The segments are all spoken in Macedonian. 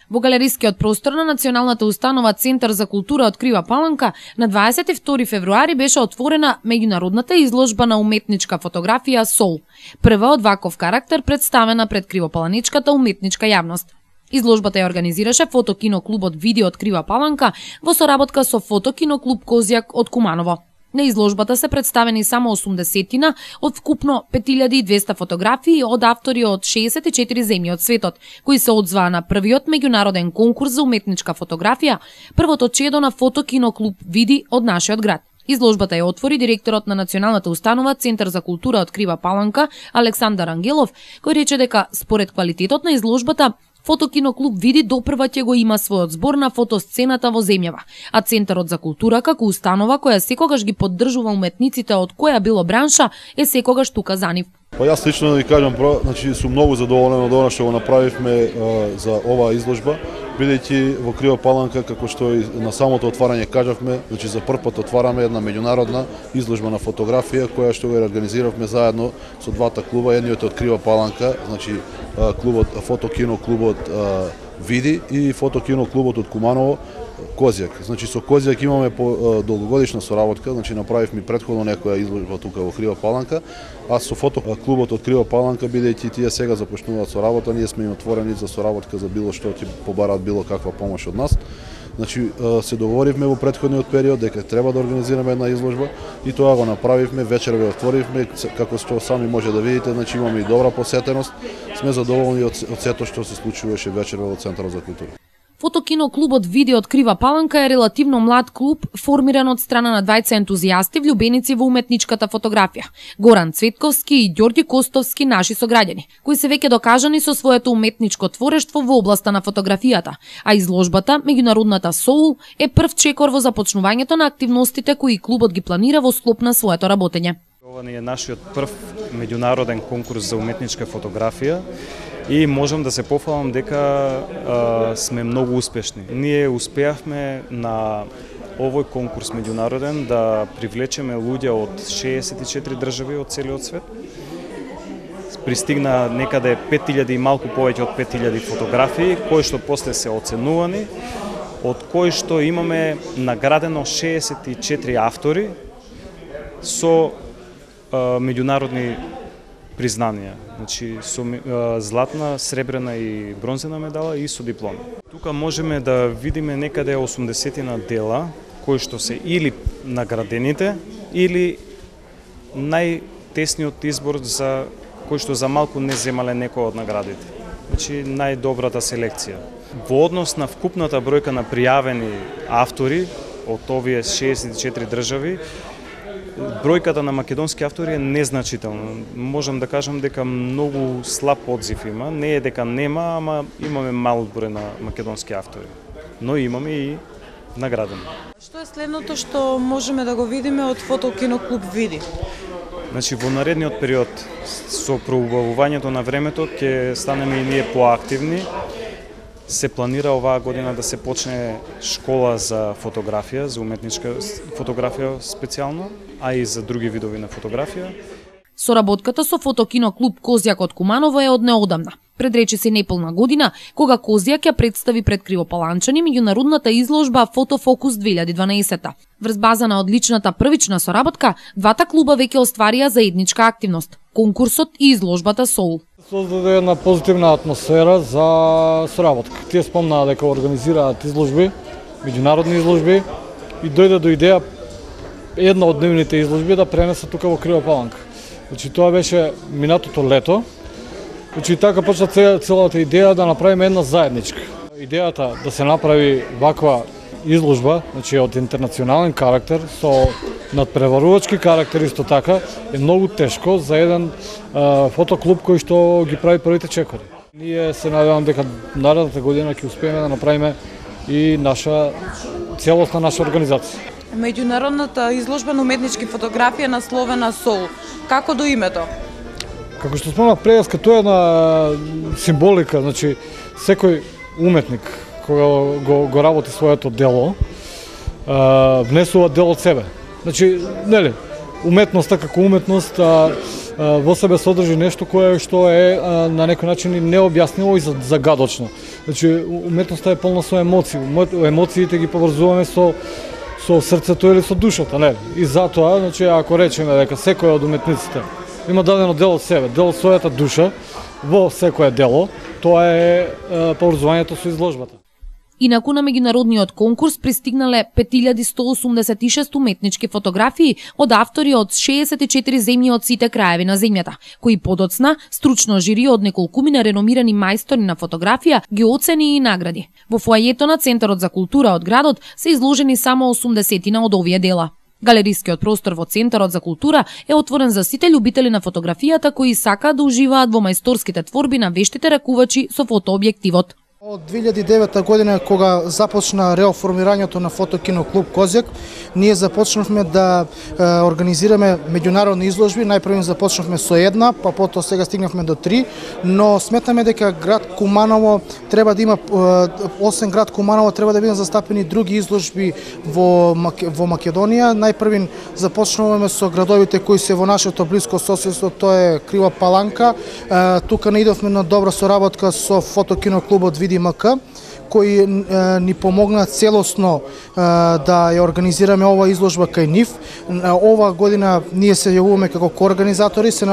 Во галерискиот простор на Националната установа Центар за култура од Крива Паланка на 22 февруари беше отворена меѓународната изложба на уметничка фотографија Соул, прва од ваков карактер представена пред кривопаланичката уметничка јавност. Изложбата ја организираше фотокиноклубот Види од Крива Паланка во соработка со фотокиноклуб Козјак од Куманово. На изложбата се представени само 80-тина од вкупно 5200 фотографии од автори од 64 земји од светот, кои се одзваа на првиот меѓународен конкурс за уметничка фотографија, првото чедо на фотокиноклуб Види од нашиот град. Изложбата ја отвори директорот на Националната установа Центар за култура од Крива Паланка Александар Ангелов, кој рече дека според квалитетот на изложбата фотокиноклуб Види допрва ќе го има својот збор на фотосцената во земјава, а Центарот за култура како установа која секогаш ги поддржува уметниците од која било бранша е секогаш тука за нив. Па јас лично да ви кажам, значи сум многу задоволен од она што го направивме за оваа изложба, бидејќи во Крива Паланка, како што и на самото отварање кажавме, значи за прв пат отвараме една меѓународна изложба на фотографија која што го организиравме заедно со двата клуба, едниот од Крива Паланка, значи клубот фотокиноклубот Види и фотокиноклубот од Куманово Козјак. Значи со Козјак имаме по долгогодишна соработка, значи направивме претходно некоја изложба тука во Крива Паланка, а со фотоклубот од Крива Паланка, бидејќи тие сега започнуваат со работа, ние сме им отворени за соработка за било што ќе побараат било каква помош од нас. Значи се договоривме во претходниот период дека треба да организираме една изложба и тоа го направивме, вечер го отворивме, како што сами може да видите, значи имаме и добра посетеност. Сме задоволни од сето што се случуваше вечер во Центарот за култура. Фотокиноклубот Види од Крива Паланка е релативно млад клуб, формиран од страна на двајца ентузијасти влюбеници во уметничката фотографија. Горан Цветковски и Ѓорѓи Костовски, наши сограѓани, кои се веќе докажани со своето уметничко творештво во областа на фотографијата, а изложбата меѓународната Соул е прв чекор во започнувањето на активностите кои клубот ги планира во склоп на своето работење. Ова е нашиот прв меѓународен конкурс за уметничка фотографија. И можам да се пофалам дека сме многу успешни. Ние успеавме на овој конкурс меѓународен да привлечеме луѓе од 64 држави од целиот свет. Пристигна некаде 5000 и малку повеќе од 5000 фотографии, кои што после се оценувани, од кои што имаме наградено 64 автори со меѓународни признанија, значи со златна, сребрена и бронзена медала и со дипломи. Тука можеме да видиме некаде 80-тина дела кои што се или наградените или најтесниот избор за кои што за малку не земале некој од наградите. Значи најдобрата селекција. Во однос на вкупната бројка на пријавени автори од овие 64 држави, бројката на македонски автори е незначителна. Можам да кажам дека многу слаб одзив има. Не е дека нема, ама имаме мал број на македонски автори. Но имаме и наградени. Што е следното што можеме да го видиме од фотокиноклуб Види? Значи во наредниот период со проубавувањето на времето ќе станеме и ние поактивни. Се планира оваа година да се почне школа за фотографија, за уметничка фотографија специјално, а и за други видови на фотографија. Соработката со фотокиноклуб Козјак од Куманово е од неодамна. Пред речиси неполна година, кога Козјак ја представи пред кривопаланчани меѓународната изложба Фотофокус 2012. Врз база на одличната првична соработка, двата клуба веќе остварија заедничка активност – конкурсот и изложбата Соул. Создаде една позитивна атмосфера за соработка. Тие спомнаа дека организираат изложби, меѓународни изложби и дојде до идеја една од дневните изложби да пренесат тука во Крива Паланка. Значи тоа беше минатото лето. Значи така почна целата идеја да направиме една заедничка. Идејата да се направи ваква изложба, значи од интернационален карактер со надпреварувачки карактер исто така е многу тешко за еден фотоклуб кој што ги прави првите чекори. Ние се надевам дека наредната година ќе успееме да направиме и целосна наша организација. Меѓународната изложба на уметнички фотографија насловена Соул. Како до името? Како што спомнав преска, тоа е една символика, значи секој уметник кога го работи своето дело, внесува дел од себе. Значи, нели, уметноста како уметност во себе содржи нешто кое што е на некој начин необјаснливо и загадочно. Значи уметноста е полна со емоции. Емоциите ги поврзуваме со срцето или со душата, не? И затоа, значи ако речеме дека секој од уметниците има дадено дел од себе, дел од својата душа во секое дело, тоа е поврзувањето со изложбата. Инаку на меѓународниот конкурс пристигнале 5186 уметнички фотографии од автори од 64 земји од сите краеви на земјата, кои подоцна стручно жири од неколкумина реномирани мајстори на фотографија ги оцени и награди. Во фоајето на Центарот за култура од градот се изложени само 80 од овие дела. Галерискиот простор во Центарот за култура е отворен за сите љубители на фотографијата кои сакаат да уживаат во мајсторските творби на вештите ракувачи со фотообјективот. Од 2009 година, кога започна реоформирањето на Фотокино клуб Козјак, ние започнавме да организираме меѓународни изложби. Најпрво започнавме со една, па потоа сега стигнавме до 3, но сметаме дека град Куманово треба да има, освен град Куманово, треба да бидат застапени други изложби во Македонија. Најпрво започнуваме со градовите кои се во нашето блиско соседство, тоа е Крива Паланка. Тука наидовме на добра соработка со Фотокино клубот ВДМК, кои ни помогна целосно да ја организираме ова изложба кај нив. Ова година ние се јавуваме како коорганизатори, се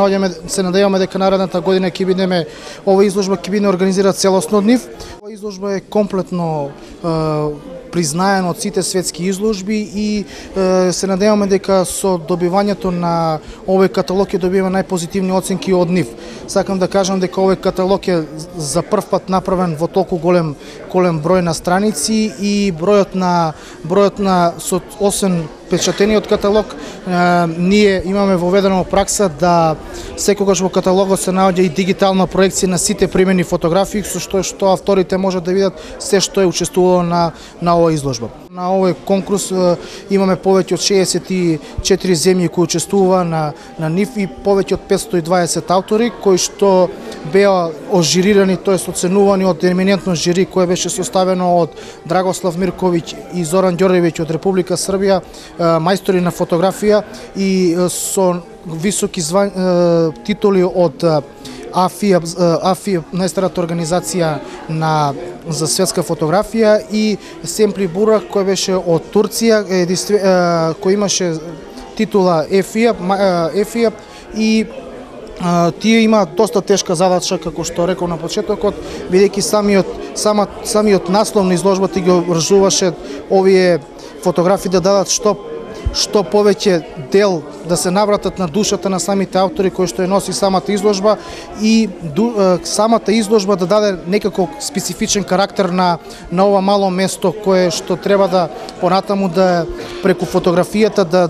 надеваме дека наредната година ќе бидеме, ова изложба ќе биде организирана целосно од нив. Ова изложба е комплетно признаена од сите светски изложби и се надеваме дека со добивањето на овој каталог ќе добиеме најпозитивни оценки од нив. Сакам да кажам дека овој каталог е за прв пат направен во толку голем број на страници и бројот на со освен печатениот каталог, ние имаме воведено пракса да секогаш во каталогот се наоѓа и дигитална проекција на сите примени фотографии, со што авторите можат да видат се што е учествувало на оваа изложба. На овој конкурс имаме повеќе од 64 земји кои учествува на нив и повеќе од 520 автори кои што беа ожирирани, тоест оценувани од еминентно жири кое беше составено од Драгослав Мирковиќ и Зоран Ѓорđević од Република Србија, мајстори на фотографија и со високи титули од АФИ, најстарата организација за светска фотографија, и Семпли Бурак кој беше од Турција, кој имаше титула ЕФИА и тие има доста тешка задача, како што реков на почетокот, бидејќи самиот наслов на изложбата ги обврзуваше овие фотографии да дадат што повеќе дел, да се навратат на душата на самите автори кои што ја носи самата изложба и самата изложба да даде некако специфичен карактер на ова мало место кое што треба да понатаму да преку фотографијата да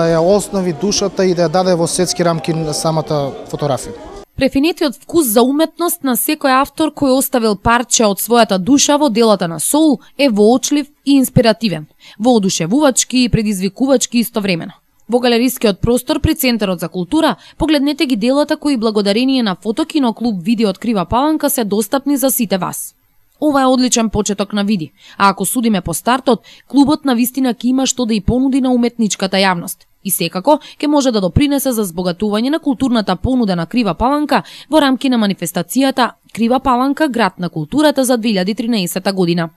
ја основи душата и да ја даде во светски рамки на самата фотографија. Префинетиот вкус за уметност на секој автор кој оставил парче од својата душа во делата на Соул е воочлив и инспиративен, воодушевувачки и предизвикувачки истовремено. Во галерискиот простор при Центарот за култура погледнете ги делата кои благодарение на Фотокино клуб Види од Крива Паланка се достапни за сите вас. Ова е одличен почеток на Види, а ако судиме по стартот, клубот навистина ќе има што да и понуди на уметничката јавност. И секако ќе може да допринесе за збогатување на културната понуда на Крива Паланка во рамки на манифестацијата Крива Паланка град на културата за 2013 година.